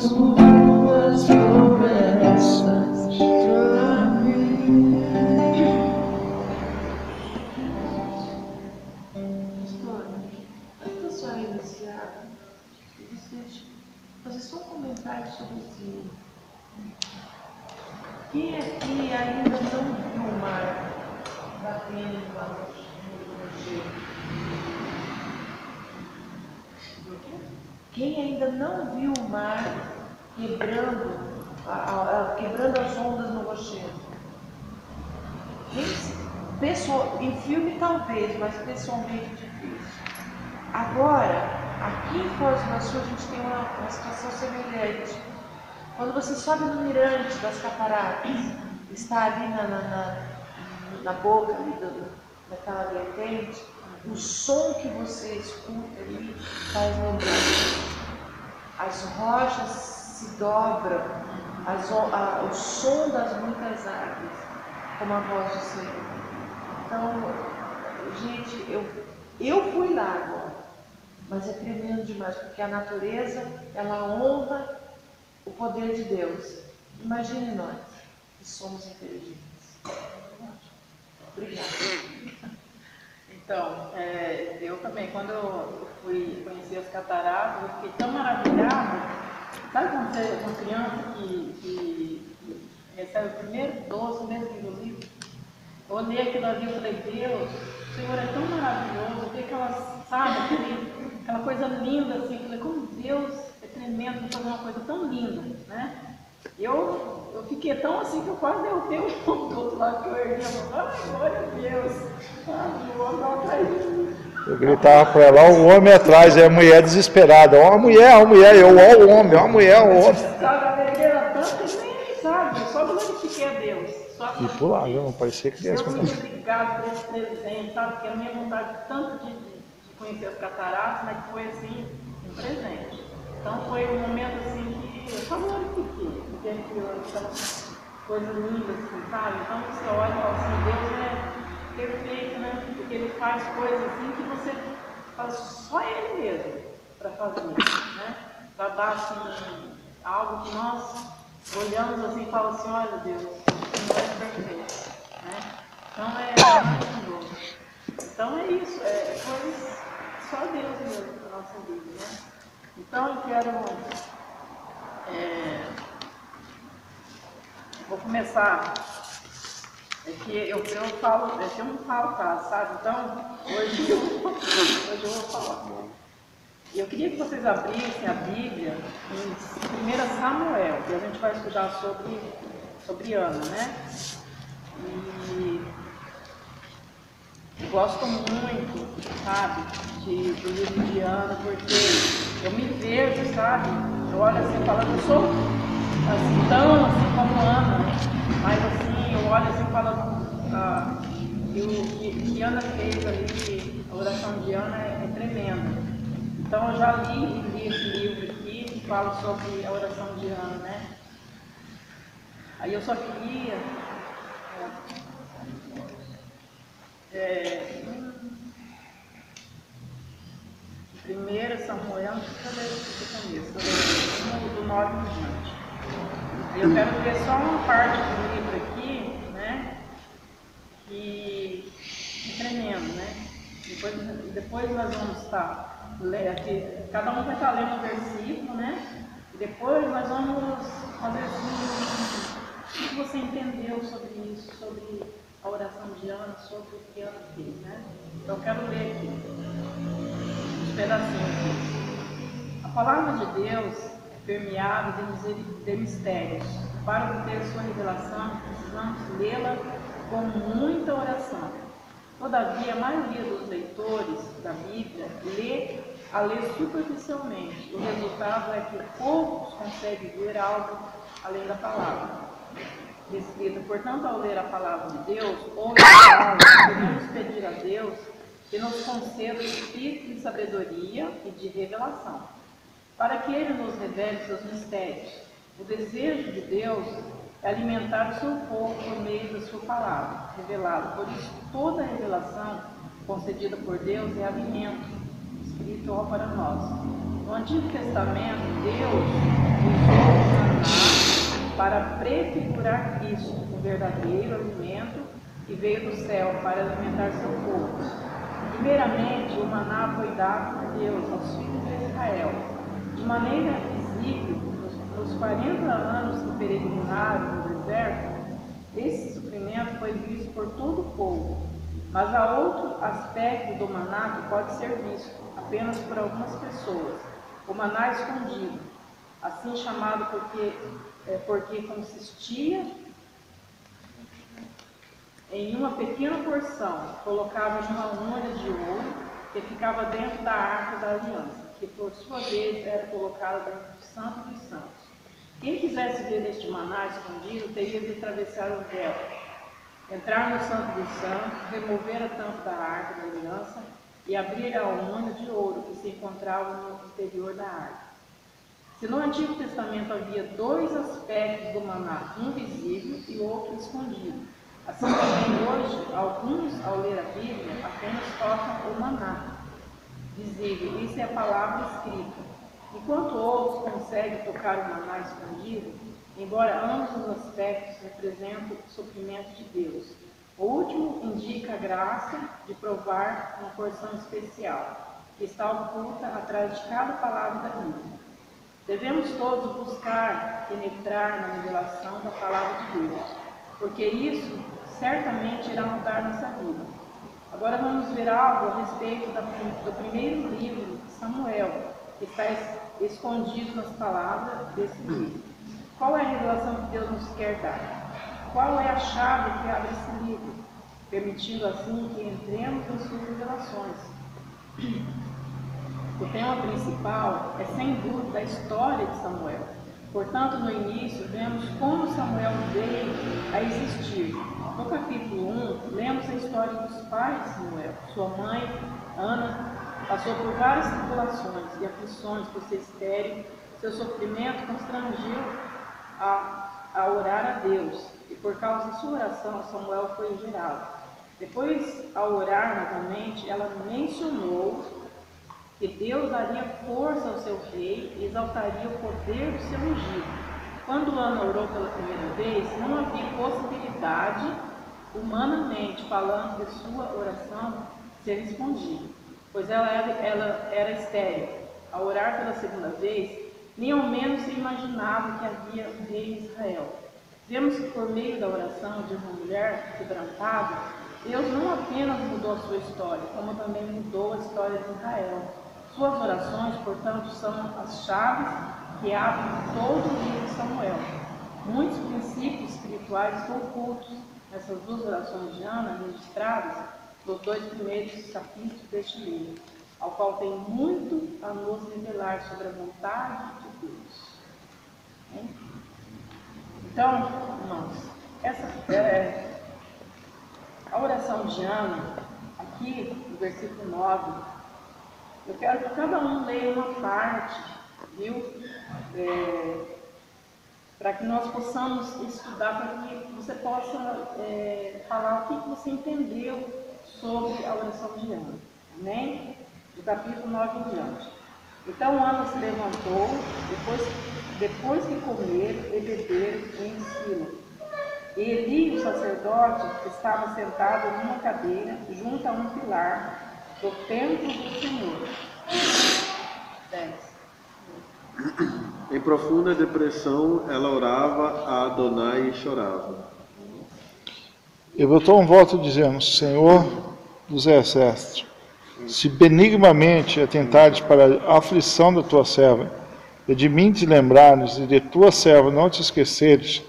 suas promessas pra mim. Pastor, antes da senhora iniciar, eu gostaria de fazer só um comentário sobre esse. Quem aqui ainda não viu o mar batendo lá no cheiro? Quem ainda não viu o mar quebrando as ondas no rochedo? Em filme talvez, mas pessoalmente difícil. Agora, aqui em Foz do Iguaçu a gente tem uma situação semelhante. Quando você sobe no mirante das cataratas, está ali na boca ali daquela vertente, o som que você escuta ali faz lembrar. As rochas se dobram, o som das muitas árvores, como a voz do Senhor. Então, gente, eu fui lá agora, mas é tremendo demais, porque a natureza, ela honra o poder de Deus. Imagine nós, que somos inteligentes. Obrigada. Então, eu também, quando eu fui conhecer as cataratas, eu fiquei tão maravilhada. Sabe quando você é uma criança que recebe o primeiro doce, o mesmo do livro? Eu olhei aquilo ali e falei, Deus, o Senhor é tão maravilhoso, tem aquela coisa linda assim, eu falei, como Deus é tremendo de fazer uma coisa tão linda, né? Eu fiquei tão assim que eu quase derrubei o ponto do outro lado, que eu ergui a mão, ai, glória a Deus, o homem não atrás de mim. Eu gritava para ela, o homem atrás, e a mulher desesperada, ó a mulher, eu, ó o homem, ó a mulher, o homem. Sabe, a alegria era tanta que nem sabe, eu só glorifiquei a Deus. E pulava, não parecia criança. Deus, muito obrigado por esse presente, sabe, porque a minha vontade tanto de conhecer as cataratas, mas que foi assim, um presente. Então foi um momento assim que eu só glorifiquei, porque aquelas coisas lindas, assim, sabe? Então você olha e fala assim, Deus é perfeito, né? Porque Ele faz coisas assim que você faz só Ele mesmo para fazer, né? Para dar assim, algo que nós olhamos assim e falamos assim, olha Deus, o Senhor é perfeito, né? Então é maravilhoso. Então é isso, coisas só Deus mesmo para a nossa vida, né? Então eu quero, vou começar, eu falo, eu não falo caso, sabe? Então hoje eu vou falar. E eu queria que vocês abrissem a Bíblia em 1 Samuel, que a gente vai estudar sobre Ana, né? E eu gosto muito, sabe, do livro de Ana, porque eu me vejo, sabe, eu olho assim falando, eu sou assim, tão assim como Ana, né? Mas assim, eu olho assim falando, que Ana fez ali, a oração de Ana é tremenda. Então eu já li esse livro aqui, que fala sobre a oração de Ana, né? Aí eu só queria... 1 Samuel, cadê o começo? Do 9 em diante. Eu quero ler só uma parte do livro aqui, né? Que é tremendo, né? Depois nós vamos estar lendo, cada um vai estar lendo um versículo, né? E depois nós vamos fazer assim, o que você entendeu sobre isso, sobre a oração de Ana, sobre o que Ana fez, né? Então eu quero ler aqui uns pedacinhos aqui. A palavra de Deus é permeável de mistérios. Para obter sua revelação, precisamos lê-la com muita oração. Todavia, a maioria dos leitores da Bíblia a lê superficialmente. O resultado é que poucos conseguem ver algo além da palavra descrita. Portanto, ao ler a palavra de Deus, ou a palavra, devemos pedir a Deus que nos conceda o espírito de sabedoria e de revelação, para que Ele nos revele seus mistérios. O desejo de Deus é alimentar o seu povo por meio da sua palavra revelada. Por isso, toda revelação concedida por Deus é alimento espiritual para nós. No Antigo Testamento, Deus usou o maná para prefigurar Cristo, o verdadeiro alimento que veio do céu para alimentar seu povo. Primeiramente, o maná foi dado por Deus aos filhos de Israel. De maneira visível, nos 40 anos que peregrinaram no deserto, esse suprimento foi visto por todo o povo. Mas há outro aspecto do maná que pode ser visto apenas por algumas pessoas: o maná escondido, assim chamado porque consistia em uma pequena porção, colocada numa unha de ouro que ficava dentro da arca da aliança, que por sua vez era colocada dentro do Santo dos Santos. Quem quisesse ver este maná escondido teria de atravessar o véu, entrar no Santo dos Santos, remover a tampa da arca da aliança e abrir a unha de ouro que se encontrava no interior da arca. Se no Antigo Testamento havia dois aspectos do maná, um visível e outro escondido, assim também hoje, alguns, ao ler a Bíblia, apenas tocam o maná visível, isso é a palavra escrita, enquanto outros conseguem tocar o maná escondido, embora ambos os aspectos representam o suprimento de Deus. O último indica a graça de provar uma porção especial, que está oculta atrás de cada palavra da Bíblia. Devemos todos buscar penetrar na revelação da palavra de Deus, porque isso certamente irá mudar nossa vida. Agora vamos ver algo a respeito do primeiro livro de Samuel, que está escondido nas palavras desse livro. Qual é a revelação que Deus nos quer dar? Qual é a chave que abre esse livro, permitindo assim que entremos em suas revelações? O tema principal é, sem dúvida, a história de Samuel. Portanto, no início, vemos como Samuel veio a existir. No capítulo 1, lemos a história dos pais de Samuel. Sua mãe, Ana, passou por várias tribulações e aflições por ser estéril. Seu sofrimento constrangiu a orar a Deus, e por causa de sua oração, Samuel foi gerado. Depois, ao orar novamente, ela mencionou que Deus daria força ao seu rei e exaltaria o poder do seu ungido. Quando Ana orou pela primeira vez, não havia possibilidade, humanamente falando, de sua oração ser respondida, pois ela era estéril. Ao orar pela segunda vez, nem ao menos se imaginava que havia um rei em Israel. Vemos que por meio da oração de uma mulher quebrantada, Deus não apenas mudou a sua história, como também mudou a história de Israel. Suas orações, portanto, são as chaves que abrem todo o livro de Samuel. Muitos princípios espirituais estão ocultos nessas duas orações de Ana, registradas nos 2 primeiros capítulos deste livro, ao qual tem muito a nos revelar sobre a vontade de Deus. Então, irmãos, essa a oração de Ana, aqui no versículo 9, eu quero que cada um leia uma parte, viu? Para que nós possamos estudar, para que você possa falar o que você entendeu sobre a oração de Ana. Amém? Do capítulo 9 em diante. Então Ana se levantou, depois que comeram e beberam em Silo. E Eli, o sacerdote, estava sentado numa cadeira junto a um pilar do templo do Senhor. 10. Em profunda depressão, ela orava a Adonai e chorava. E botou um voto dizendo: Senhor dos exércitos, se benignamente atentares para a aflição da tua serva, e de mim te lembrares, e de tua serva não te esqueceres,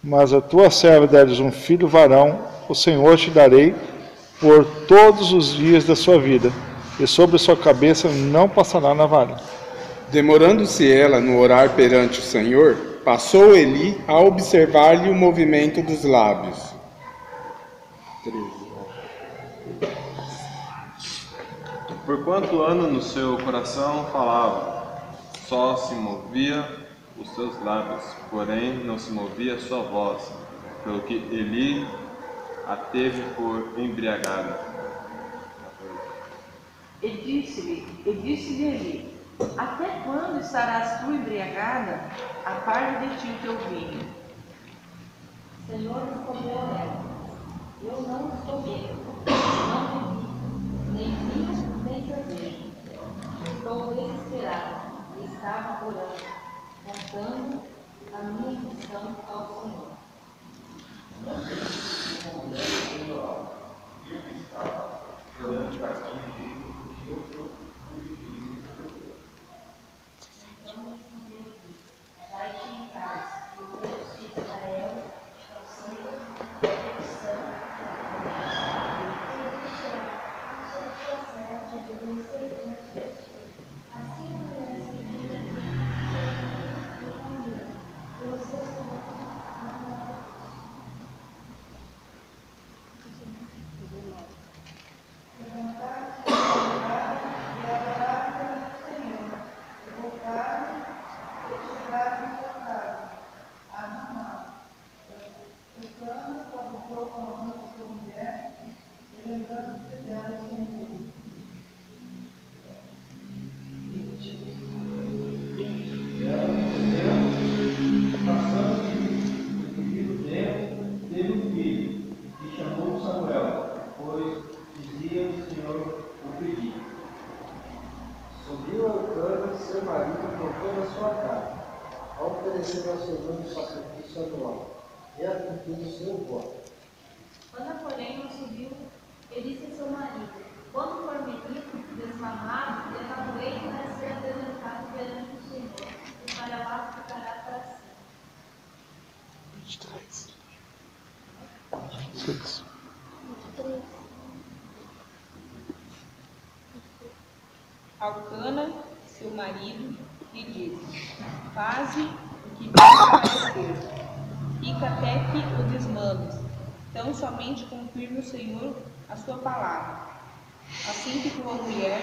mas a tua serva deres um filho varão, o Senhor te darei por todos os dias da sua vida, e sobre a sua cabeça não passará navalha. Demorando-se ela no orar perante o Senhor, passou Eli a observar-lhe o movimento dos lábios. 13. Porquanto Ana no seu coração falava, só se movia os seus lábios, porém não se movia a sua voz, pelo que Eli a teve por embriagada. E disse-lhe Eli: Até quando estarás tu embriagada? Aparta de ti o teu vinho. Senhor respondeu ela: Eu não estou bêbado, não bebi, nem vinho, nem cerveja. Estou desesperada e estava orando, contando a minha missão ao Senhor. Vai-te em paz, eu disse a Israel, teve um filho, e chamou Samuel, pois dizia o Senhor o pediu. Subiu Elcana, seu marido, voltou na sua casa, a oferecer ao Senhor o sacrifício anual, e a cumprir o seu voto. Ana, porém, não subiu e disse a seu marido: Quando for menino, desmamado, leva leite para ser apresentado perante o Senhor, e para lá ficará para sempre. 23. Elcana, seu marido, lhe disse: Faze o que bem te parecer. Fica até que o desmames. Tão somente confirme o Senhor a sua palavra. Assim ficou a mulher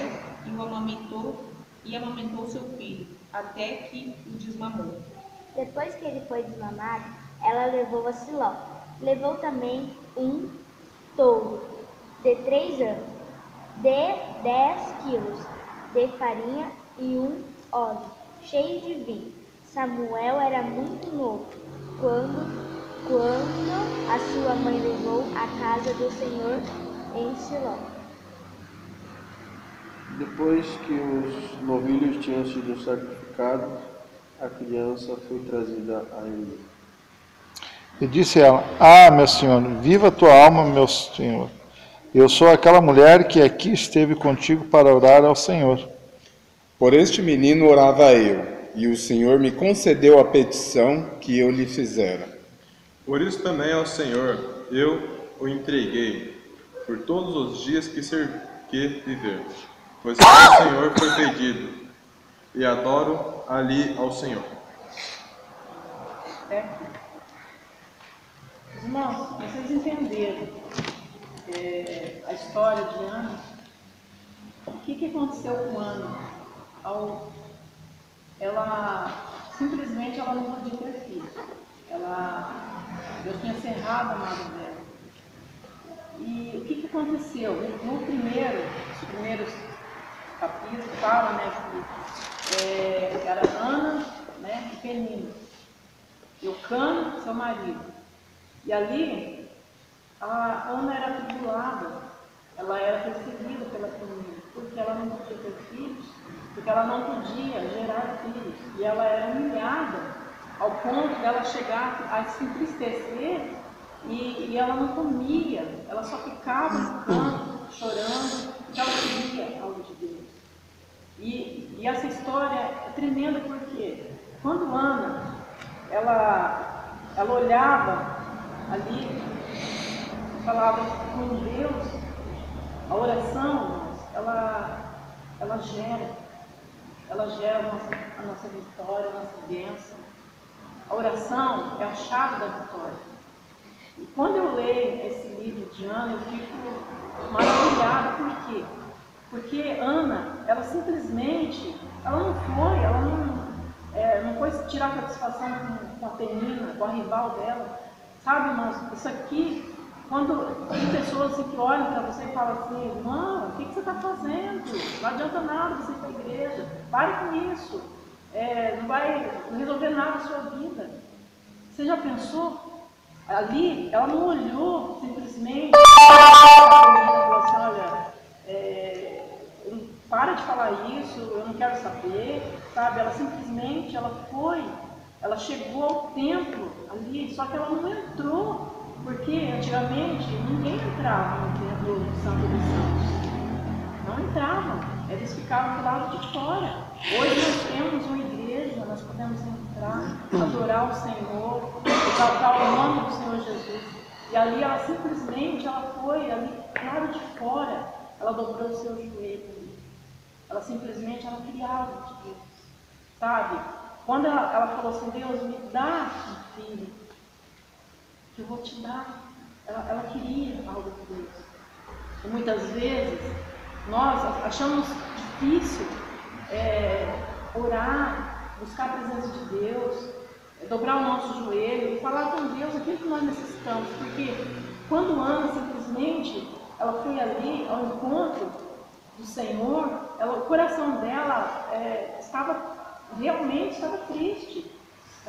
e amamentou seu filho, até que o desmamou. Depois que ele foi desmamado, ela levou a Siló. Levou também um touro de 3 anos, de 10 quilos de farinha e um óleo cheio de vinho. Samuel era muito novo quando a sua mãe levou à casa do Senhor em Siló. Depois que os novilhos tinham sido sacrificados, a criança foi trazida a Eli. E disse ela: Ah, meu senhor, viva a tua alma, meu senhor. Eu sou aquela mulher que aqui esteve contigo para orar ao Senhor. Por este menino orava eu, e o Senhor me concedeu a petição que eu lhe fizera. Por isso também ao Senhor eu o entreguei, por todos os dias que viver. Pois ao Senhor foi pedido, e adoro ali ao Senhor. Irmãos, vocês entenderam a história de Ana? O que aconteceu com Ana? Ela simplesmente não podia ter filho. Deus tinha cerrado a madre dela. E o que aconteceu? Os primeiros capítulos fala, que era Ana, e Penina, Elcana, seu marido. E ali, a Ana era atribulada, ela era perseguida pela família, porque ela não podia ter filhos, porque ela não podia gerar filhos. E ela era humilhada ao ponto de ela chegar a se entristecer e ela não comia, ela só ficava no canto, chorando, porque ela queria algo de Deus. E essa história é tremenda porque quando Ana, ela olhava ali, falava com Deus, a oração, ela gera a nossa vitória, a nossa bênção. A oração é a chave da vitória. E quando eu leio esse livro de Ana, eu fico maravilhada. Por quê? Porque Ana, ela simplesmente, não foi tirar satisfação com a Penina, com a rival dela. Sabe, irmãos, isso aqui Quando tem pessoas assim, que olham para você e falam assim, irmão, o que você está fazendo? Não adianta nada você ir para a igreja, pare com isso, não vai resolver nada a sua vida. Você já pensou? Ali, ela não olhou simplesmente e falou assim, olha, para de falar isso, eu não quero saber, sabe? Ela simplesmente, ela chegou ao templo ali, só que ela não entrou, porque antigamente ninguém entrava no templo do Santo dos Santos. Não entravam, eles ficavam do lado de fora. Hoje nós temos uma igreja, nós podemos entrar, adorar o Senhor, exaltar o nome do Senhor Jesus. E ali ela simplesmente, ela foi ali do lado de fora, ela dobrou o seu joelho. Ela simplesmente, ela queria algo de Deus, sabe? Quando ela falou assim, Deus, me dá um filho, que eu vou te dar. Ela queria algo de Deus. E muitas vezes, nós achamos difícil orar, buscar a presença de Deus, dobrar o nosso joelho e falar com Deus aquilo que nós necessitamos. Porque quando Ana simplesmente, ela foi ali ao encontro do Senhor, o coração dela realmente estava triste,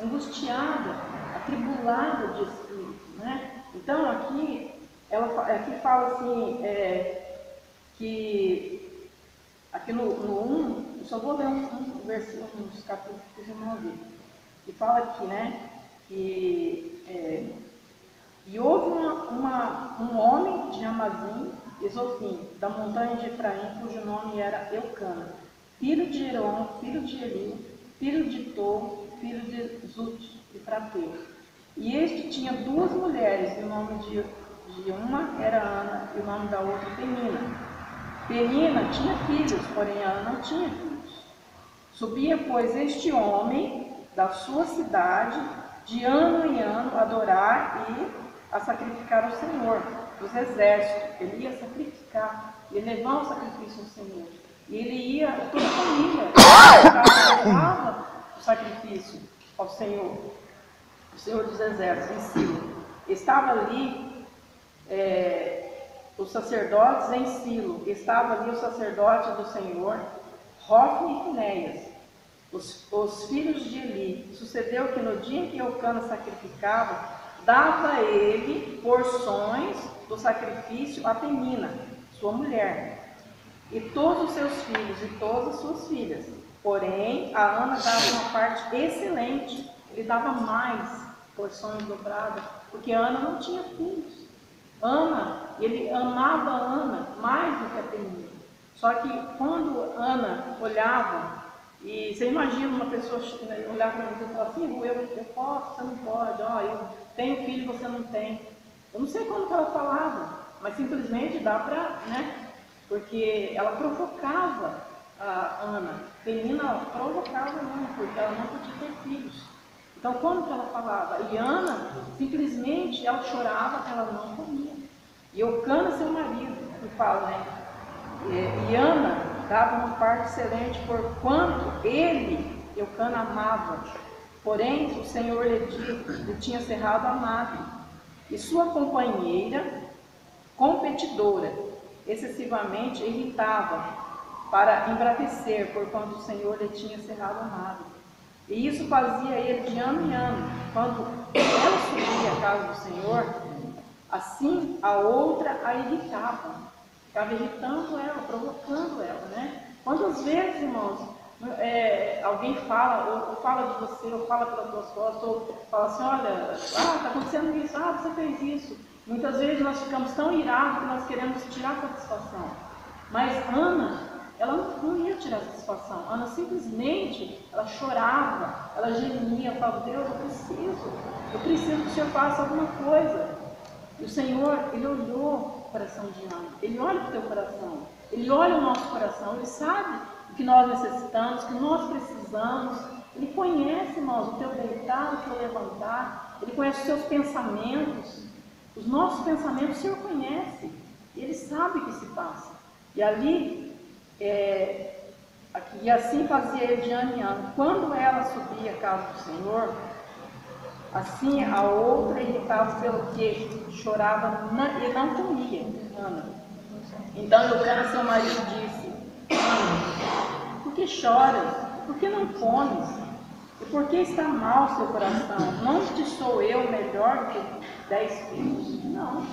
angustiada, atribulada de espírito, né? Então aqui fala assim, que aqui no 1, eu só vou ler um versículo nos capítulos 19, que fala aqui, né, que e houve um homem de Ramazim, Esofim, da montanha de Efraim, cujo nome era Eucana, filho de Heron, filho de Eli, filho de Tô, filho de Zut e Frateu. E este tinha 2 mulheres, e o nome de uma era Ana, e o nome da outra Penina. Penina tinha filhos, porém Ana não tinha filhos. Subia, pois, este homem da sua cidade, de ano em ano, a adorar e a sacrificar ao Senhor dos exércitos. Ele ia sacrificar, ia levar um sacrifício ao Senhor. E ele ia, toda a família, levava o sacrifício ao Senhor, o Senhor dos exércitos, em Silo. Estava ali os sacerdotes em Silo, estava ali o sacerdote do Senhor, Hofni e Finéias, os filhos de Eli. Sucedeu que no dia em que Eucana sacrificava, dava ele porções do sacrifício a Penina, sua mulher, e todos os seus filhos e todas as suas filhas. Porém, a Ana dava uma parte excelente, ele dava mais porções dobradas, porque a Ana não tinha filhos. Ele amava a Ana mais do que a Penina. Só que quando Ana olhava, e você imagina uma pessoa olhar para você e falar assim, eu posso, você não pode, eu tenho filho, você não tem. Eu não sei como que ela falava, mas simplesmente dá para, né? Porque ela provocava a Ana. Penina provocava a Ana, porque ela não podia ter filhos. Então, como que ela falava? E Ana, simplesmente, ela chorava que ela não comia. E Eucana, seu marido, que fala, né? E Ana dava uma parte excelente por quanto ele, Eucana, amava. Porém, o Senhor lhe tinha cerrado a madre. E sua companheira, competidora, excessivamente irritava para embravecer, porquanto o Senhor lhe tinha cerrado a madre. E isso fazia ele de ano em ano. Quando ela subia à casa do Senhor, assim a outra a irritava. Ficava irritando ela, provocando ela, né? Quantas vezes, irmãos, alguém fala, ou fala de você, ou fala pelas suas costas, ou fala assim, olha, está acontecendo isso, você fez isso. Muitas vezes nós ficamos tão irados que nós queremos tirar satisfação. Mas Ana, ela não ia tirar satisfação. Ana simplesmente, ela chorava, ela gemia, falava, Deus, eu preciso que o Senhor faça alguma coisa. E o Senhor, Ele olhou o coração de Ana, Ele olha para o teu coração, Ele olha o nosso coração, Ele sabe o que nós necessitamos, o que nós precisamos. Ele conhece, irmãos, o teu deitar, o teu levantar, Ele conhece os teus pensamentos, os nossos pensamentos o Senhor conhece, Ele sabe o que se passa. E ali, e assim fazia ele de ano em ano. Quando ela subia à casa do Senhor, Assim a outra, irritada pelo que chorava e não comia, Ana. Então Eucana, seu marido, disse: Ana, por que choras? Por que não comes? E por que está mal seu coração? Não te sou eu melhor que 10 filhos? Não.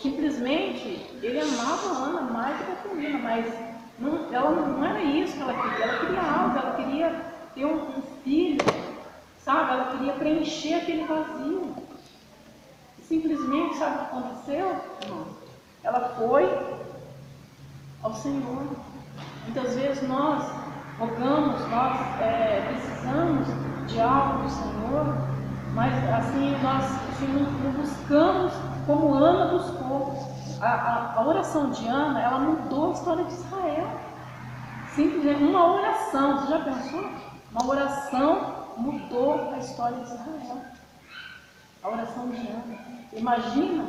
Simplesmente ele amava a Ana mais do que a Penina, mas ela não era isso que ela queria. Ela queria algo, ela queria ter um filho, sabe? Ela queria preencher aquele vazio. E simplesmente, sabe o que aconteceu? Não. Ela foi ao Senhor. Muitas vezes nós rogamos, nós precisamos de algo do Senhor, mas assim nós não buscamos como Ana buscou. A oração de Ana, ela mudou a história de Israel. Simplesmente uma oração, você já pensou? Uma oração mudou a história de Israel. A oração de Ana. Imagina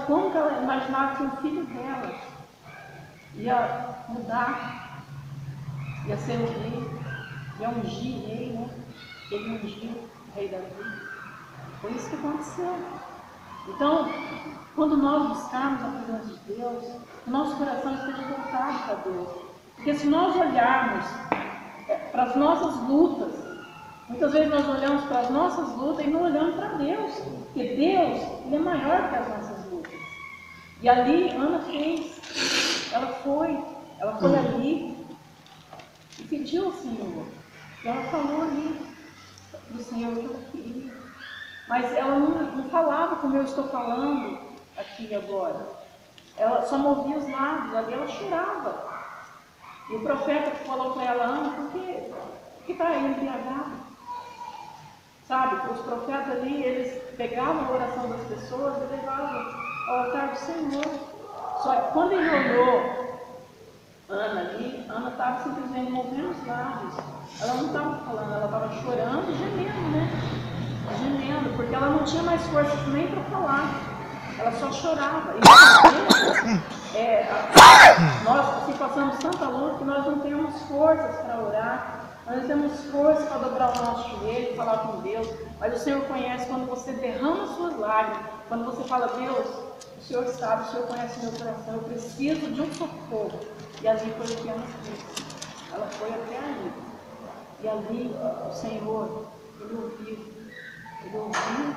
como que ela imaginava que o filho dela ia mudar, ia ser o rei, ia ungir rei, né? Ele ungiu o rei Davi. Foi isso que aconteceu. Então, quando nós buscarmos a presença de Deus, o nosso coração esteja voltado para Deus. Porque se nós olharmos para as nossas lutas, muitas vezes nós olhamos para as nossas lutas e não olhamos para Deus. Porque Deus, Ele é maior que as nossas lutas. E ali Ana fez. Ela foi ali e pediu ao Senhor. E ela falou ali do Senhor que ela queria. Mas ela não falava como eu estou falando aqui agora. Ela só movia os lábios, ali ela chorava. E o profeta falou para ela: Ana, por que está embriagada? Sabe, os profetas ali, eles pegavam a oração das pessoas e levavam ao altar do Senhor. Só que quando ele olhou Ana ali, Ana estava simplesmente movendo os lábios. Ela não estava falando, ela estava chorando e gemendo, né? Gemendo, porque ela não tinha mais forças nem para falar. Ela só chorava. E nós assim, passamos tanta luta que nós não temos forças para orar. Nós não temos força para dobrar o nosso joelho e falar com Deus. Mas o Senhor conhece quando você derrama suas lágrimas. Quando você fala: Deus, o Senhor sabe, o Senhor conhece o meu coração. Eu preciso de um socorro. E ali foi o que Ana fez. Ela foi até ali. E ali o Senhor, Ele ouviu. Ele ouviu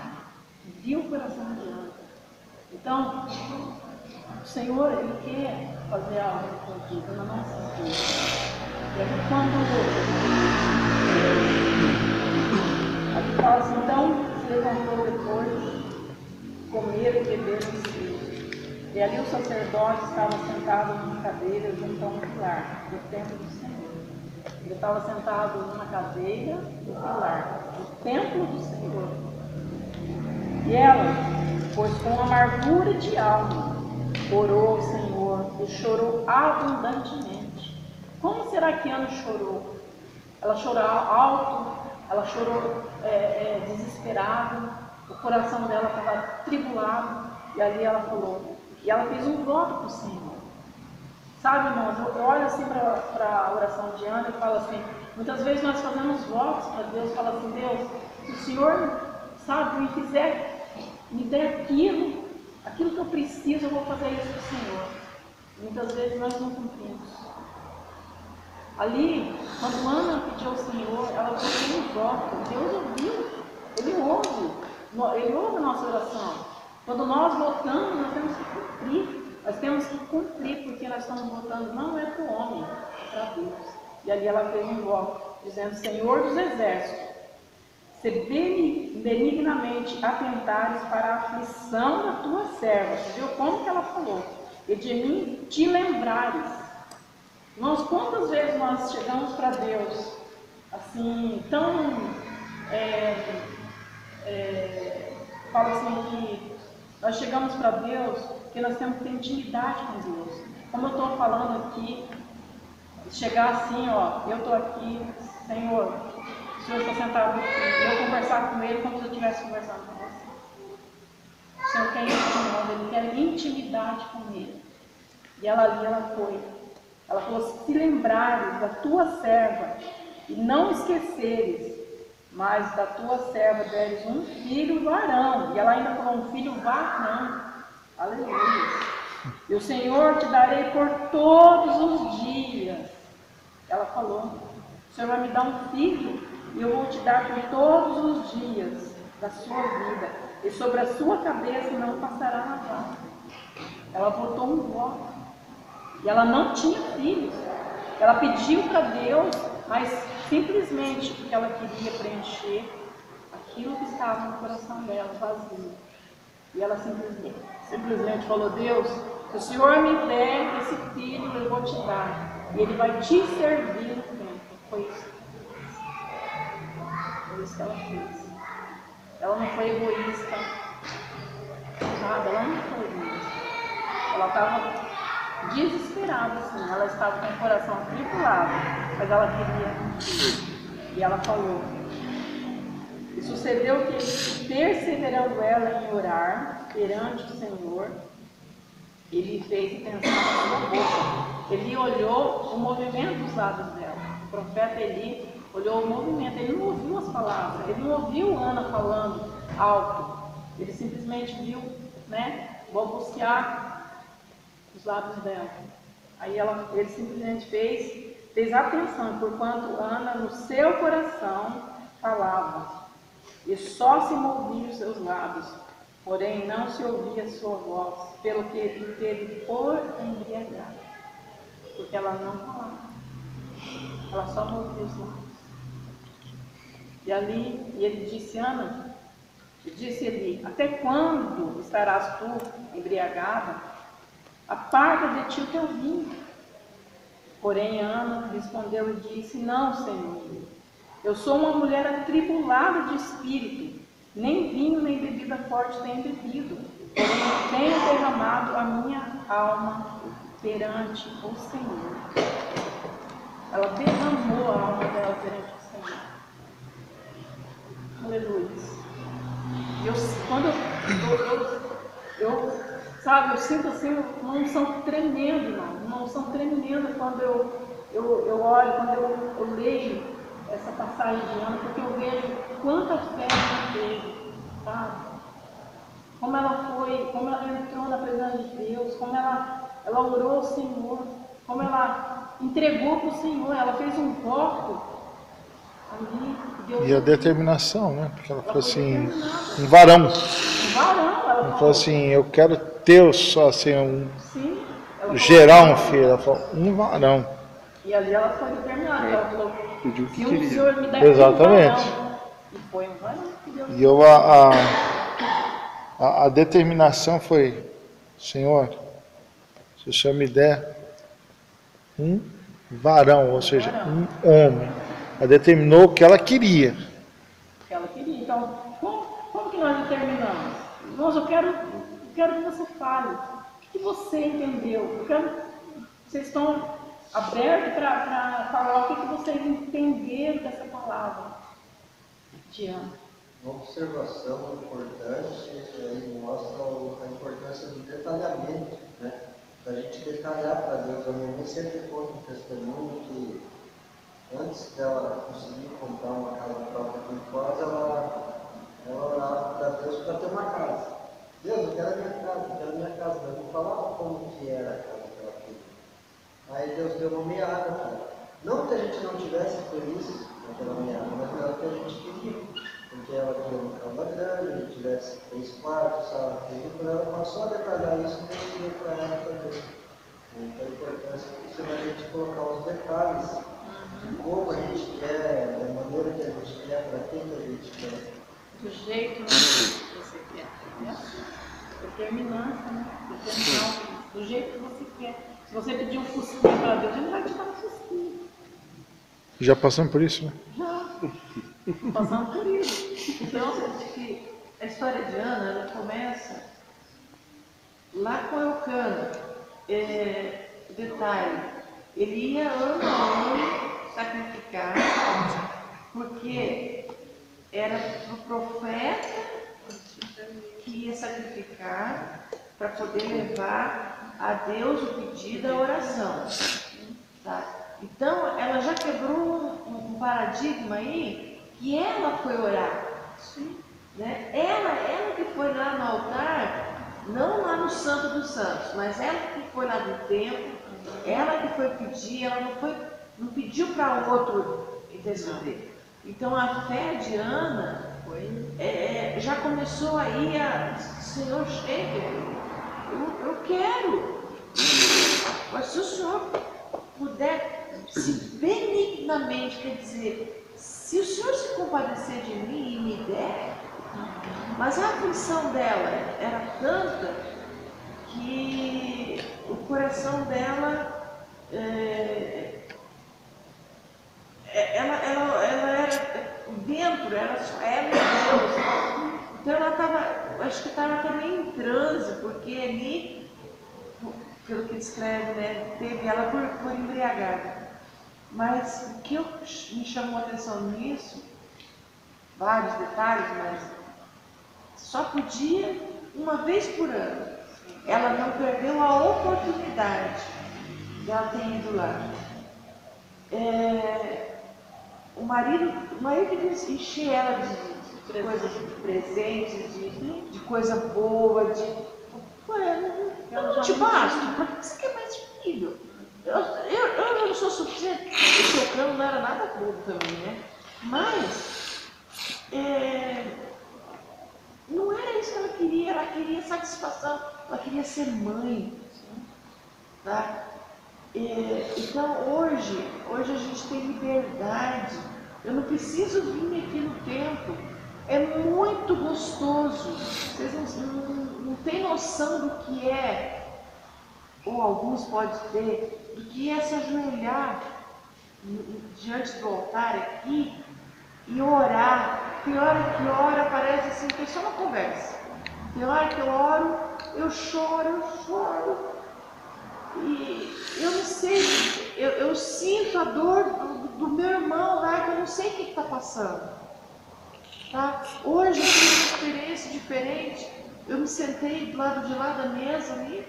e viu o coração de Ana. Então, o Senhor, Ele quer fazer algo na tua vida, na nossa vida. E aí quando aqui fala assim: então se levantou depois, comeram e beberam e se. E ali o sacerdote estava sentado numa cadeira junto a um pilar do templo do Senhor. Ele estava sentado numa cadeira do pilar do templo do Senhor. E ela, pois com amargura de alma, orou ao Senhor e chorou abundantemente. Como será que Ana chorou? Ela chorou alto, ela chorou desesperada, o coração dela estava tribulado, e ali ela falou, e ela fez um voto para o Senhor. Sabe, irmãos, eu olho assim para a oração de Ana e falo assim: muitas vezes nós fazemos votos para Deus, fala assim: Deus, se o Senhor, sabe, me der aquilo que eu preciso, eu vou fazer isso para o Senhor. Muitas vezes nós não cumprimos. Ali, quando Ana pediu ao Senhor, ela fez um voto. Deus ouviu, Ele ouve a nossa oração. Quando nós votamos, nós temos que cumprir. Nós temos que cumprir, porque nós estamos votando não é para o homem, é para Deus. E ali ela fez um voto, dizendo: Senhor dos exércitos, se benignamente atentares para a aflição da tua serva. Você viu como que ela falou? E de mim te lembrares. Irmãos, quantas vezes nós chegamos para Deus assim, tão falo assim que nós chegamos para Deus porque nós temos que ter intimidade com Deus. Como eu estou falando aqui, chegar assim, ó, eu estou aqui, Senhor, o Senhor está sentado aqui, eu conversar com Ele como se eu estivesse conversando com você. O Senhor quer isso, Ele quer intimidade com Ele. E ela ali, ela foi. Ela falou: se lembrares da tua serva e não esqueceres mas da tua serva deres um filho varão. E ela ainda falou um filho varão. Aleluia. E o Senhor te darei por todos os dias. Ela falou, o Senhor vai me dar um filho e eu vou te dar por todos os dias da sua vida. E sobre a sua cabeça não passará navalha. Ela botou um voto. E ela não tinha filhos. Ela pediu para Deus, mas simplesmente porque ela queria preencher aquilo que estava no coração dela, vazio. E ela simplesmente falou, Deus, se o Senhor me der esse filho, eu vou te dar. E ele vai te servir no tempo. Foi isso. Foi isso que ela fez. Ela não foi egoísta. Sabe? Ela não foi egoísta. Ela estava desesperada, assim. Ela estava com o coração atribulado. Mas ela queria. E ela falou. E sucedeu que, perseverando ela em orar perante o Senhor, ele fez pensar na sua boca. Ele olhou o movimento dos lábios dela. O profeta Eli olhou o movimento. Ele não ouviu as palavras. Ele não ouviu Ana falando alto. Ele simplesmente viu, né, balbuciar os lábios dela. Aí ele simplesmente fez atenção, porquanto Ana no seu coração falava. E só se moviam os seus lábios, porém não se ouvia a sua voz, pelo que ele teve por embriagada. Porque ela não falava, ela só movia os lábios. E ali, ele disse, Ana, disse ele, até quando estarás tu embriagada? Aparta de ti o teu vinho. Porém Ana respondeu e disse, não, Senhor. Eu sou uma mulher atribulada de espírito, nem vinho nem bebida forte tenho bebido, porém tenho derramado a minha alma perante o Senhor. Ela derramou a alma dela perante o Senhor. Aleluia. Eu sinto assim uma unção tremenda, irmão, uma unção tremenda quando eu olho, quando eu leio essa passagem de Ana, porque eu vejo quanta fé ela teve, sabe? Como ela entrou na presença de Deus, como ela orou ao Senhor, como ela entregou para o Senhor, ela fez um voto ali. Deus e a determinação, né? Porque ela falou assim, um varão. Ela falou assim, eu quero ter só assim, gerar um filho. Ela falou, um varão. E ali ela foi determinada, ela falou, Pediu o que se o queria. Senhor me der Exatamente. um varão. E foi um varão que Deus E a determinação foi, Senhor, se o Senhor me der um varão, ou seja, um homem. Ela determinou o que ela queria. Então, como que nós determinamos? Irmãos, eu quero que você fale. O que você entendeu? Vocês estão abertos para falar o que vocês entenderam dessa palavra. Diana. Uma observação importante aí mostra a importância do detalhamento, né? Da gente detalhar para Deus. A minha mãe sempre conta um testemunho que antes dela conseguir comprar uma casa própria aqui em Foz, ela orava para Deus para ter uma casa. Deus, eu quero a minha casa, mas não falava como que era a casa que ela queria. Aí Deus deu uma meada para ela. Não que a gente não tivesse feliz naquela meada, mas era o que a gente queria. Porque ela queria uma cama grande, tivesse 3 quartos, sala, tudo, ela passou a detalhar isso e Deus deu para ela também. Então a importância é a gente colocar os detalhes de como a gente quer, da maneira que a gente quer, para quem que a gente quer. Do jeito que você quer. Né? Determinância, né? Determinação, do jeito que você quer. Se você pedir um fusquinha para Deus, ele vai te dar um fusquinha. Já passamos por isso, né? Já. Passando por isso. Então, a história de Ana, ela começa lá com Elcana. Detalhe, ele ia ano a ano sacrificar, porque era o profeta que ia sacrificar para poder levar a Deus o pedido, a oração. Tá? Então, ela já quebrou um paradigma aí que ela foi orar. Né? Ela que foi lá no altar, não lá no Santo dos Santos, mas ela que foi lá do templo, ela que foi pedir, ela não pediu para o outro interceder. Então a fé de Ana já começou aí a, Senhor, chega, eu quero. Mas se o Senhor puder, se benignamente, quer dizer, se o Senhor se compadecer de mim e me der, mas a aflição dela era tanta que o coração dela, ela era dentro, ela só era Deus. Então ela estava, acho que estava também em transe, porque ali, pelo que descreve, né, teve ela por embriagada. Mas o que me chamou a atenção nisso, vários detalhes, mas só podia uma vez por ano. Ela não perdeu a oportunidade de ela ter ido lá. O marido quis encher ela de coisas, de presentes, de coisa boa, eu não te basto, por que você quer mais filho? Eu não sou suficiente. Esse Eucano não era nada bobo também, né? Mas não era isso que ela queria satisfação, ela queria ser mãe. Tá? Então hoje a gente tem liberdade, eu não preciso vir aqui no templo, é muito gostoso, vocês não têm noção do que é, ou alguns podem ter, do que é se ajoelhar diante do altar aqui e orar. Tem hora que ora, parece assim, que é só uma conversa. Tem hora que eu oro, eu choro. E eu não sei, eu sinto a dor do meu irmão lá, que eu não sei o que está passando. Tá? Hoje eu tive uma experiência diferente. Eu me sentei do lado de lá da mesa ali,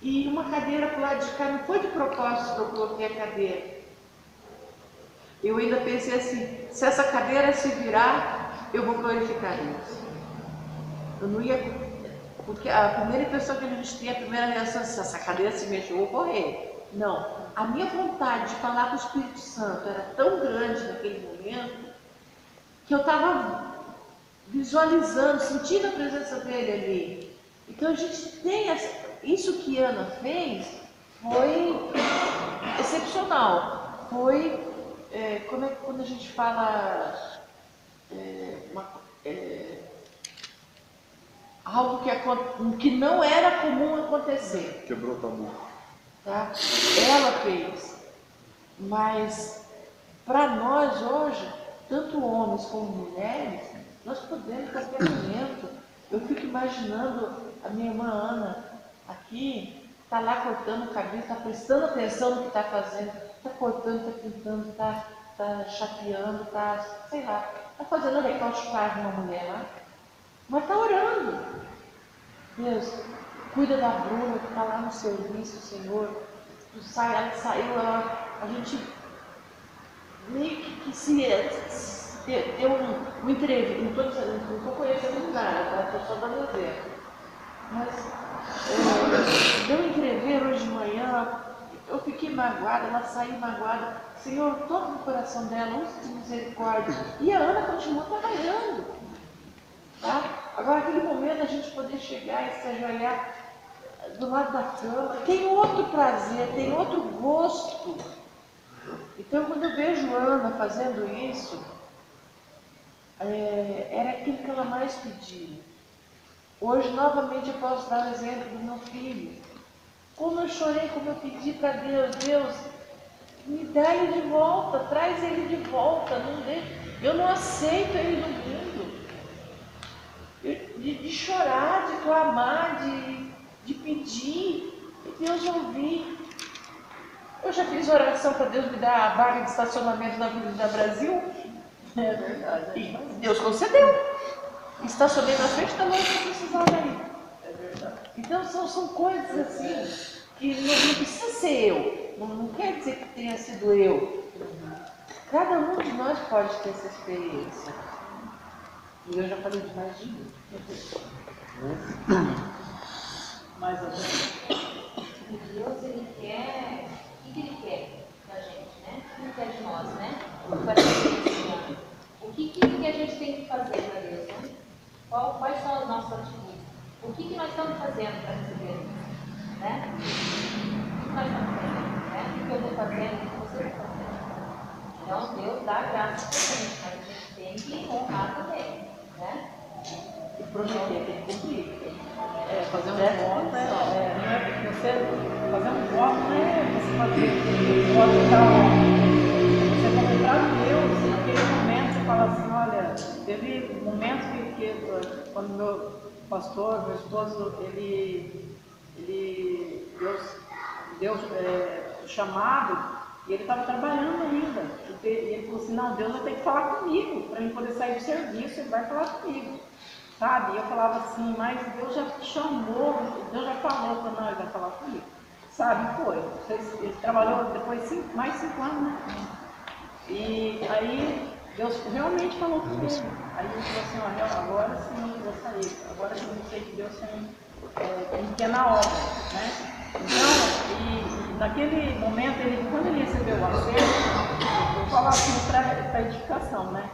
e uma cadeira para o lado de cá, não foi de propósito que eu coloquei a cadeira. Eu ainda pensei assim, se essa cadeira se virar, eu vou glorificar Deus. Eu não ia... Porque a primeira impressão que a gente tem, a primeira reação é: se essa cadeira se mexer, eu vou correr. Não. A minha vontade de falar com o Espírito Santo era tão grande naquele momento, que eu estava visualizando, sentindo a presença dele ali. Então a gente tem isso que Ana fez, foi excepcional. Foi, como é que quando a gente fala algo que não era comum acontecer. Quebrou o tabu. Tá? Ela fez. Mas para nós hoje, tanto homens como mulheres, nós podemos a qualquer momento. Eu fico imaginando a minha irmã Ana aqui, está lá cortando o cabelo, está prestando atenção no que está fazendo, está cortando, está pintando, está chapeando, está, sei lá, está fazendo a recalchutagem de uma mulher lá. Mas está orando. Deus, cuida da Bruna que está lá no serviço, Senhor. Ela saiu, a gente meio que se deu um entrevista. Não estou conhecendo nada, tá? Estou só dando exemplo. Mas deu um entrever hoje de manhã, eu fiquei magoada, ela saiu magoada. Senhor, toca no coração dela, use de misericórdia. E a Ana continua trabalhando. Tá? Agora, aquele momento a gente poder chegar e se ajoelhar do lado da cama, tem outro prazer, tem outro gosto. Então, quando eu vejo Ana fazendo isso, era aquilo que ela mais pedia. Hoje, novamente, eu posso dar o exemplo do meu filho. Como eu chorei, como eu pedi para Deus, Deus, me dá ele de volta, traz ele de volta, não deixa, eu não aceito ele no mundo. De chorar, de clamar, de pedir, e Deus ouvir. Eu já fiz oração para Deus me dar a vaga de estacionamento na Avenida Brasil. É verdade. E Deus concedeu. Estacionei na frente da loja que eu precisava ir. É verdade. Então são coisas assim que não precisa ser eu. Não quer dizer que tenha sido eu. Cada um de nós pode ter essa experiência. E eu já falei demais de mim. Mais ou menos. Deus, ele quer. O que ele quer da gente, né? O que ele quer de nós, né? O que a gente tem que fazer para Deus, né? Quais são as nossas atitudes? O que nós estamos fazendo para receber isso? Né? O que nós estamos fazendo? Né? O que eu estou fazendo? O que você está fazendo? Então, Deus dá graça para a gente, mas a gente tem que honrar também, né? E prometer, tem que cumprir. Fazer um voto não é você fazer um voto, não é você fazer um voto da honra. Você fazer para Deus, naquele momento você fala assim, olha, teve momentos que quando meu pastor, meu esposo, Deus o chamado, e ele estava trabalhando ainda. E ele falou assim, não, Deus vai ter que falar comigo, para eu poder sair do serviço, ele vai falar comigo. Sabe? E eu falava assim, mas Deus já te chamou, Deus já falou, não, ele vai falar comigo. Sabe? Foi. Ele trabalhou depois mais 5 anos, né? E aí Deus realmente falou com ele. Aí ele falou assim, olha, agora sim eu vou sair, agora sim eu sei que Deus tem pequena obra, né? Então, e naquele momento, quando ele recebeu o acerto, eu falava assim para edificação, né?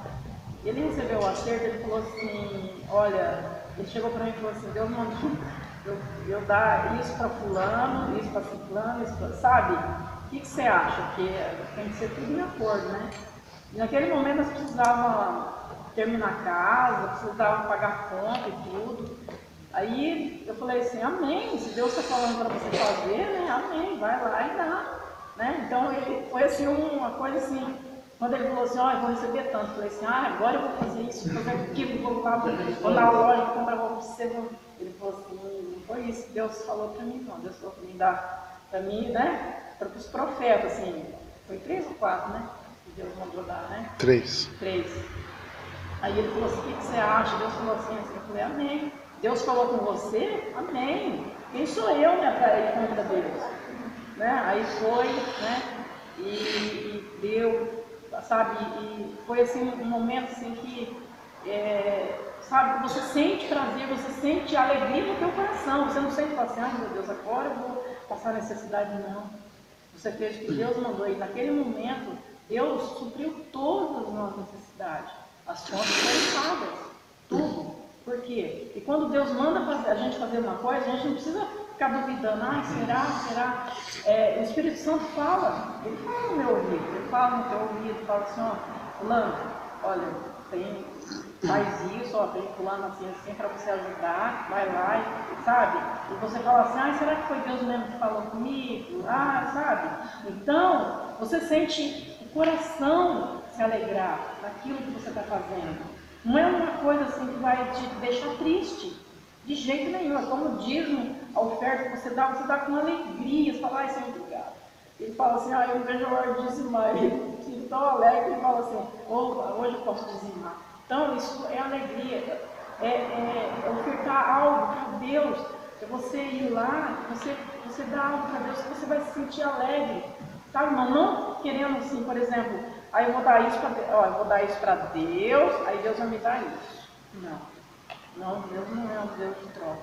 Ele recebeu o acerto, ele falou assim, olha, ele chegou para mim e falou assim, Deus mandou eu dar isso para fulano, isso para ciclano, isso para, sabe? O que você acha? Que tem que ser tudo em acordo, né? E naquele momento nós precisávamos terminar a casa, precisávamos pagar conta e tudo. Aí eu falei assim, amém, se Deus está falando para você fazer, né? Amém, vai lá e dá. Né? Então foi assim uma coisa assim. Quando ele falou assim, eu vou receber tanto, eu falei assim, agora eu vou fazer isso, vou fazer aquilo, vou na loja, vou comprar roupa para você. Ele falou assim, não foi isso que Deus falou para mim, não. Deus falou para mim dar para mim, né? Para os profetas, assim, foi 3 ou 4, né? Que Deus mandou dar, né? 3. Aí ele falou assim, o que você acha? Deus falou assim, eu falei, amém. Deus falou com você? Amém. Quem sou eu, né, para ir contra Deus? Né? Aí foi, né? E deu. Sabe, e foi assim um momento assim que, sabe, você sente prazer, você sente alegria no teu coração, você não sente assim, meu Deus, agora eu vou passar necessidade, não. Você fez o que Deus mandou e naquele momento Deus supriu todas as nossas necessidades, as contas foram pagas, tudo. Por quê? E quando Deus manda a gente fazer uma coisa, a gente não precisa ficar duvidando, será? O Espírito Santo fala, ele fala no meu ouvido, ele fala no teu ouvido, fala assim, fulano, olha, faz isso, tem fulano assim para você ajudar, vai lá, sabe? E você fala assim, será que foi Deus mesmo que falou comigo? Sabe? Então, você sente o coração se alegrar naquilo que você está fazendo. Não é uma coisa assim que vai te deixar triste. De jeito nenhum, é como o dízimo, a oferta que você dá com alegria, você fala, Senhor, obrigado. Ele fala assim, eu vejo a hora de dizimar, ele fica tão alegre, ele fala assim, hoje eu posso dizimar. Então, isso é alegria, é ofertar algo para Deus, é você ir lá, você dá algo para Deus, você vai se sentir alegre, sabe, mas não querendo assim, por exemplo, eu vou dar isso para Deus, aí Deus vai me dar isso. Não, Deus não é um Deus de troca.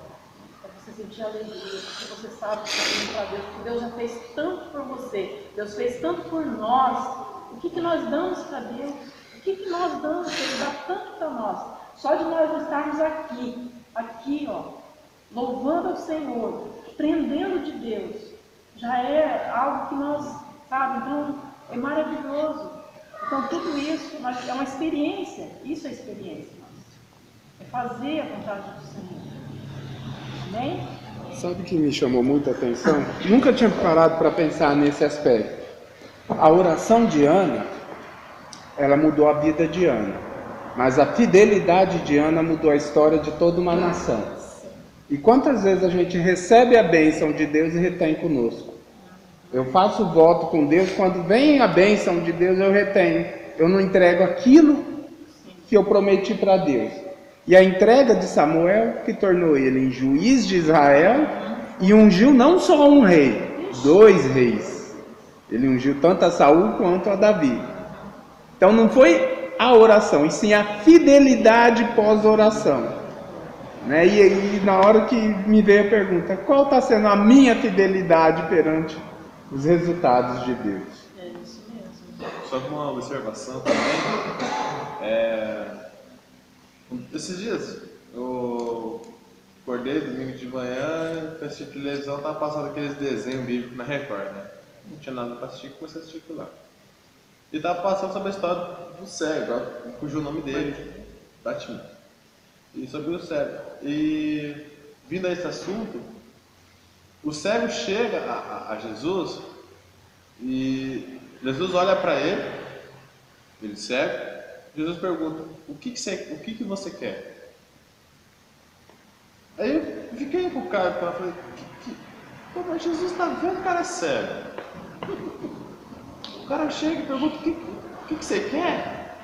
É você sentir alegria, porque você sabe que está vindo para Deus, porque Deus já fez tanto por você, Deus fez tanto por nós. O que nós damos para Deus? O que nós damos? Ele dá tanto para nós. Só de nós estarmos aqui, louvando ao Senhor, aprendendo de Deus, já é algo que nós, sabe, então é maravilhoso. Então tudo isso é uma experiência, isso é experiência. É fazer a vontade do Senhor. Amém? Sabe o que me chamou muita atenção? Nunca tinha parado para pensar nesse aspecto. A oração de Ana, ela mudou a vida de Ana. Mas a fidelidade de Ana mudou a história de toda uma nação. E quantas vezes a gente recebe a bênção de Deus e retém conosco? Eu faço voto com Deus, quando vem a bênção de Deus eu retenho. Eu não entrego aquilo que eu prometi para Deus. E a entrega de Samuel, que tornou ele em juiz de Israel, e ungiu não só um rei, 2 reis. Ele ungiu tanto a Saul quanto a Davi. Então não foi a oração, e sim a fidelidade pós-oração. Né? E aí, na hora que me veio a pergunta, qual está sendo a minha fidelidade perante os resultados de Deus? É isso mesmo. Só com uma observação também. Esses dias eu acordei domingo de manhã, assisti televisão, estava passando aqueles desenhos bíblicos na Record, né? Não tinha nada para assistir, comecei a assistir aquilo lá. E estava passando sobre a história do cego, cujo nome dele, Batman. E sobre o cego. E vindo a esse assunto, o cego chega a Jesus e Jesus olha para ele cego, Jesus pergunta, o que você quer? Aí eu fiquei encucado, eu falei, pô, mas Jesus está vendo o cara é cego. O cara chega e pergunta, o que você quer?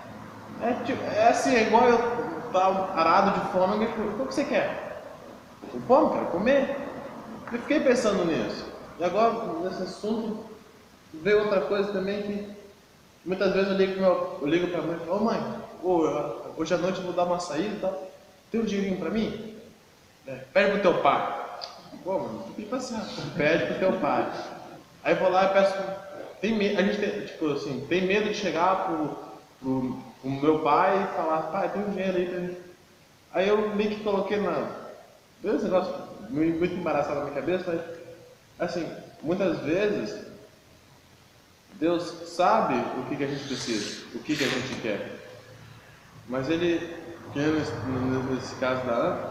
É assim, é igual eu estar arado de fome, o que você quer? Com fome, quero comer. Eu fiquei pensando nisso. E agora, nesse assunto, veio outra coisa também que muitas vezes eu ligo para a mãe e falo, mãe, hoje à noite eu vou dar uma saída e tal. Tem um dinheirinho para mim? Pede pro teu pai. Pô, mano, tu tem paciência. Pede pro teu pai. Aí eu vou lá e peço. A gente tem medo de chegar pro meu pai e falar, pai, tem um dinheiro aí pra mim. Aí eu meio que coloquei esse negócio muito embaraçado na minha cabeça, mas assim, muitas vezes Deus sabe o que a gente precisa, o que a gente quer. Mas ele, nesse caso da Ana,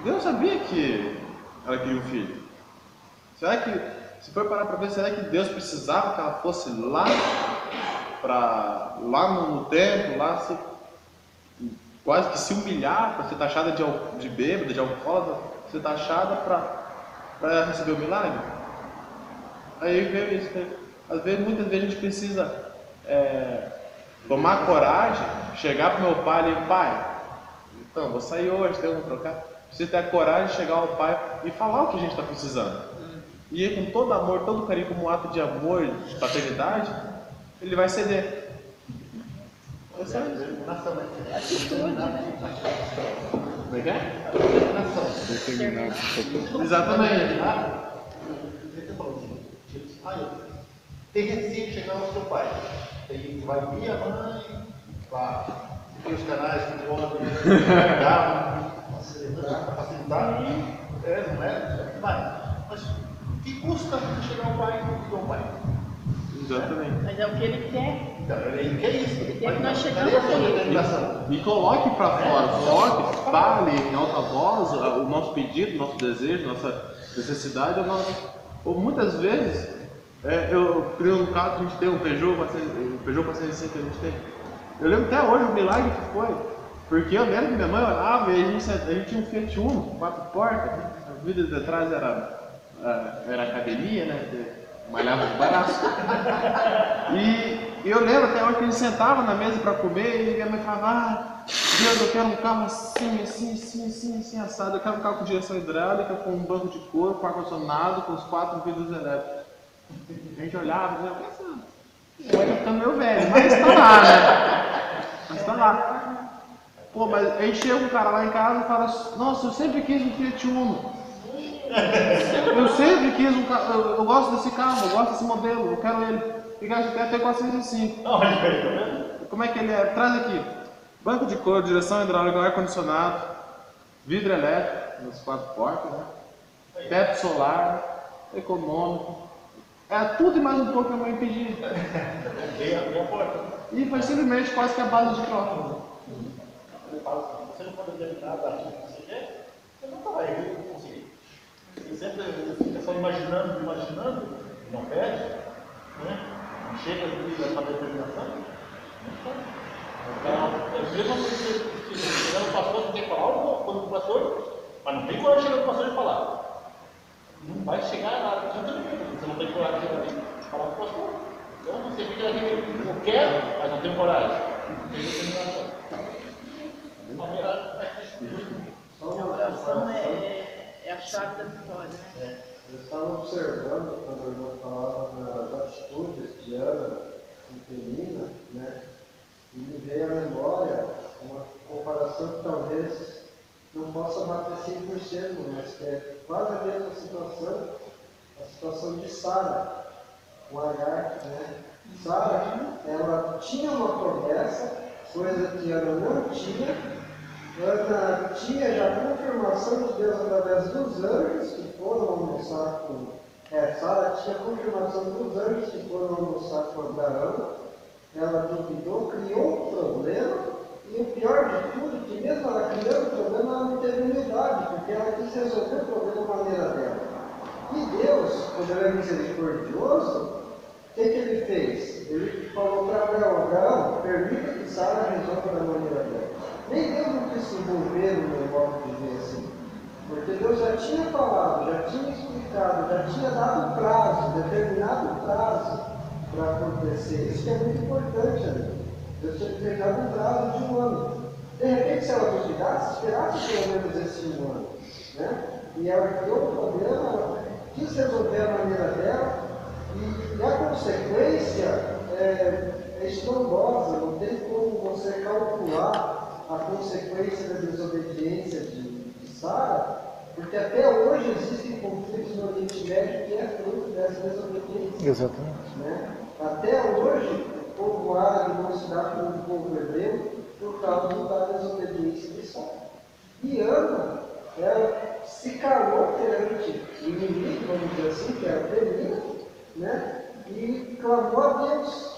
Deus sabia que ela queria um filho. Será que, se for parar para ver, será que Deus precisava que ela fosse lá no templo, quase que se humilhar para ser taxada de bêbada, de alcoólatra, ser taxada para receber o milagre? Aí veio isso. Muitas vezes a gente precisa tomar coragem, chegar para o meu pai e pai, então, vou sair hoje, vamos trocar. Precisa ter a coragem de chegar ao pai e falar o que a gente está precisando. E ele, com todo amor, todo carinho, como um ato de amor, de paternidade, ele vai ceder. É só isso. Como é que é? Exatamente. Tem receio chegar ao seu pai. Vai vir a mãe, claro. Tem os canais que podem facilitar. Não é? Mas o que custa chegar ao pai e do pai? Exatamente. Mas é o que ele quer. Então, ele quer isso. Ele quer que nós chegamos ali. E coloque para fora, fale em alta voz o nosso pedido, o nosso desejo, nossa necessidade. Ou muitas vezes, eu crio um carro que a gente tem, um Peugeot 405 que a gente tem. Eu lembro até hoje o milagre que foi, porque eu lembro que minha mãe olhava e a gente tinha um Fiat Uno, 4 portas, a vida de trás era academia, né? Malhava os braços. E eu lembro até hoje que a gente sentava na mesa para comer e minha mãe falava, Deus, eu quero um carro assim, assado, eu quero um carro com direção hidráulica, com um banco de couro, com ar-condicionado, com os 4 vidros elétricos. A gente olhava e pensava, vai ficando meio velho, mas tá lá, né? Mas tá lá. Pô, mas aí chega um cara lá em casa e fala, nossa, eu sempre quis um Fiat Uno. Eu sempre quis um carro, eu gosto desse carro, eu gosto desse modelo, eu quero ele. E até 405. Como é que ele é? Traz aqui. Banco de couro, direção hidráulica, ar-condicionado, vidro elétrico, nas 4 portas, né? Teto solar, econômico. É tudo e mais um pouco que a mãe pedia. E foi simplesmente quase que a base de troca. Você não pode determinar daquilo que você quer, você nunca vai conseguir. Você sempre fica só imaginando, não pede, né? Chega a uma determinação. É mesmo que chegando o pastor, você tem que falar algo quando o pastor, mas não tem coragem de chegar no pastor e falar. Não vai chegar a nada, você não tem coragem de chegar ali e falar com o pastor. Então você fica aqui, eu quero, mas não tenho coragem. Não tem determinação. A oração é a chave da vitória, né? Eu estava observando quando eu falava das atitudes de Ana, feminina, né? E me veio à memória uma comparação que talvez não possa bater 100%, mas que é quase a mesma situação, a situação de Sara, com Agar, né? Sara, ela tinha uma promessa, coisa que Ana não tinha. Ana tinha já a confirmação de Deus através dos anjos que foram almoçar com... Sara tinha a confirmação dos anjos que foram almoçar com Abraão. Ela duvidou, criou um problema, e o pior de tudo é que mesmo ela criando o problema, ela não teve humildade, porque ela quis resolver o problema da maneira dela. E Deus, quando ele é misericordioso, o que ele fez? Ele falou para Abraão, permita que Sara resolva da maneira dela. Nem Deus não quis se envolver no negócio de ver assim. Porque Deus já tinha falado, já tinha explicado, já tinha dado prazo, determinado prazo para acontecer. Isso que é muito importante ali. Deus tinha determinado um prazo de 1 ano. De repente, se ela duvidasse, esperasse pelo menos esse 1 ano. Né? E ela criou o problema, ela quis resolver a maneira dela, e a consequência é estrondosa, não tem como você calcular a consequência da desobediência de Sara, porque até hoje existem conflitos no Oriente Médio que é fruto dessa desobediência. Exatamente. Né? Até hoje, o povo árabe não se dá com o povo hebreu por causa da desobediência de Sara. E Ana, ela se calou perante o inimigo, vamos dizer assim, que era Penina, né? E clamou a Deus.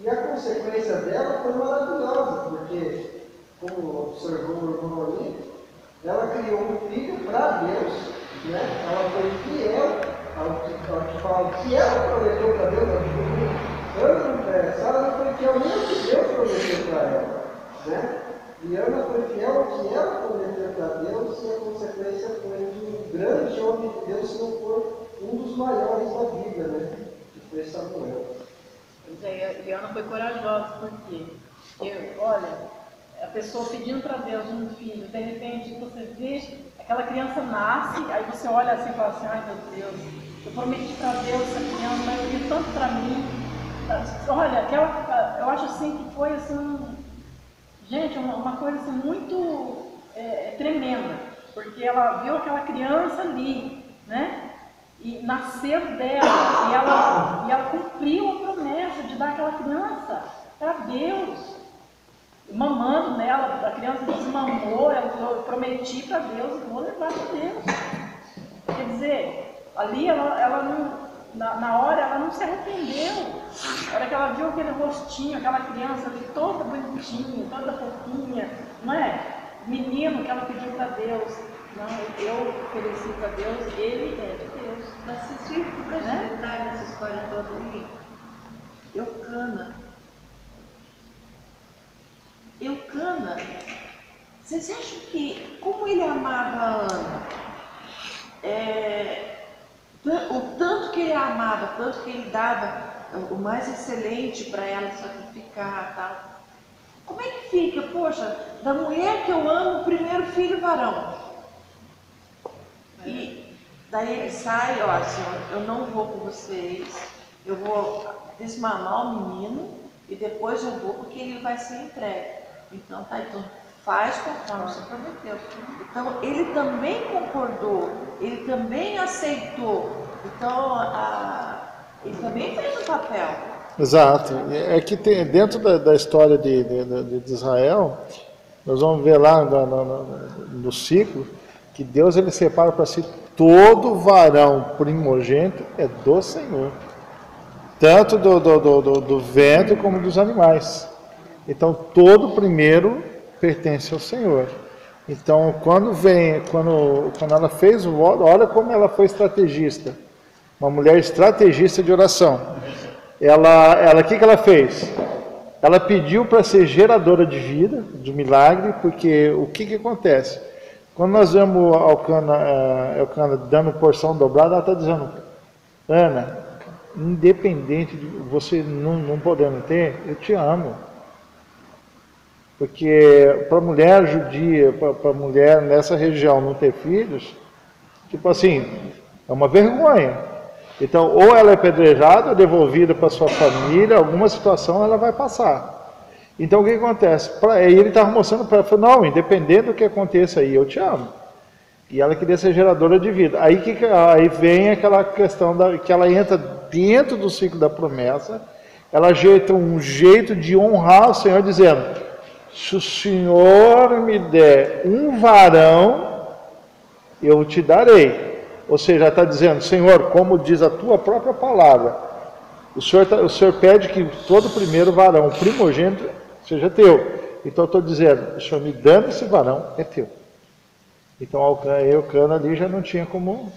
E a consequência dela foi maravilhosa, porque, como observou o irmão ali, ela criou um filho para Deus, né? Ela foi fiel ao que fala, que ela prometeu para Deus, Sara não foi fiel nem ao que Deus prometeu para ela, né? E Ana foi fiel ao que ela prometeu para Deus, e a consequência foi de um grande homem de Deus, se não for um dos maiores da Bíblia, né? Que foi Samuel. E Ana foi corajosa, porque, olha, a pessoa pedindo para Deus um filho, de repente você vê, aquela criança nasce, aí você olha assim e fala assim, ai meu Deus, eu prometi para Deus essa criança, mas eu vi tanto para mim. Olha, eu acho assim que foi assim, gente, uma coisa assim, muito tremenda, porque ela viu aquela criança ali, né? E nasceu dela, e ela cumpriu a promessa de dar aquela criança para Deus, mamando nela, a criança desmamou, ela falou, eu prometi para Deus, vou levar para Deus. Quer dizer, ali ela não, na hora ela não se arrependeu. Na hora que ela viu aquele rostinho, aquela criança ali toda bonitinha, toda fofinha, não é? Menino que ela pediu para Deus. Não, eu ofereci para Deus, ele é de Deus. Mas se sirva para detalhe nessa história toda aí, Eucana, vocês acham que, como ele amava a Ana, o tanto que ele a amava, tanto que ele dava o mais excelente para ela sacrificar, tal, como é que fica, poxa, da mulher que eu amo, o primeiro filho varão? E daí ele sai, ó, Senhor, eu não vou com vocês, eu vou desmamar o menino e depois eu vou porque ele vai ser entregue. Então tá, então faz conforme você prometeu. Então ele também concordou, ele também aceitou. Então ele também fez o papel. Exato. É que tem, dentro da história de Israel, nós vamos ver lá no ciclo, que Deus ele separa para si todo varão primogênito é do Senhor, tanto do ventre como dos animais. Então todo primeiro pertence ao Senhor. Então quando ela fez o voto, olha como ela foi estrategista, uma mulher estrategista de oração. Ela, o que ela fez? Ela pediu para ser geradora de vida, de milagre, porque o que acontece? Quando nós vemos Elcana dando porção dobrada, ela está dizendo, Ana, independente de você não podendo ter, eu te amo. Porque para a mulher judia, para a mulher nessa região não ter filhos, tipo assim, é uma vergonha. Então, ou ela é apedrejada, ou devolvida para sua família, alguma situação ela vai passar. Então o que acontece? Aí ele estava mostrando para ela, não, independente do que aconteça aí, eu te amo. E ela queria ser geradora de vida. Aí vem aquela questão que ela entra dentro do ciclo da promessa, ela ajeita um jeito de honrar o Senhor, dizendo, se o Senhor me der um varão, eu te darei. Ou seja, ela está dizendo, Senhor, como diz a tua própria palavra, o Senhor pede que todo primeiro varão, primogênito, seja teu. Então eu estou dizendo, o Senhor me dando esse varão, é teu. Então Eucana ali já não tinha como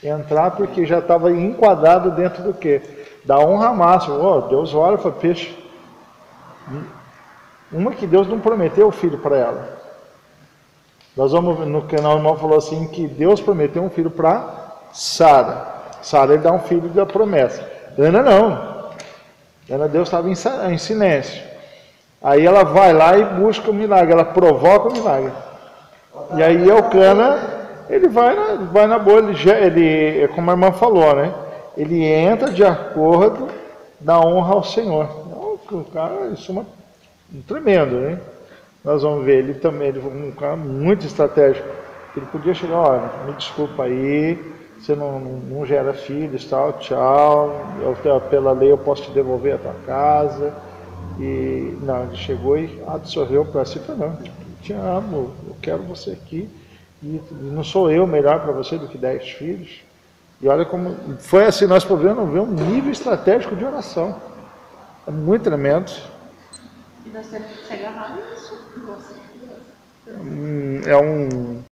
entrar, porque já estava enquadrado dentro do quê? Da honra máxima. Oh, Deus olha para peixe. Uma que Deus não prometeu o filho para ela. Nós vamos no canal, o irmão falou assim, que Deus prometeu um filho para Sara. Sara, ele dá um filho da promessa. Ana não. Ana, Deus estava em silêncio. Aí ela vai lá e busca o milagre, ela provoca o milagre. E aí Eucana, ele vai na boa, ele, como a irmã falou, né? Ele entra de acordo da honra ao Senhor. Então, o cara, isso é tremendo, né? Nós vamos ver, ele também, ele foi um cara muito estratégico. Ele podia chegar, olha, me desculpa aí, você não gera filhos, tal, tchau, pela lei eu posso te devolver a tua casa. E não, ele chegou e absorveu para si, falou, não, te amo, eu quero você aqui, e não sou eu melhor para você do que 10 filhos. E olha como foi assim, nós podemos ver um nível estratégico de oração. É muito tremendo. E nós temos que se agarrar nisso. É um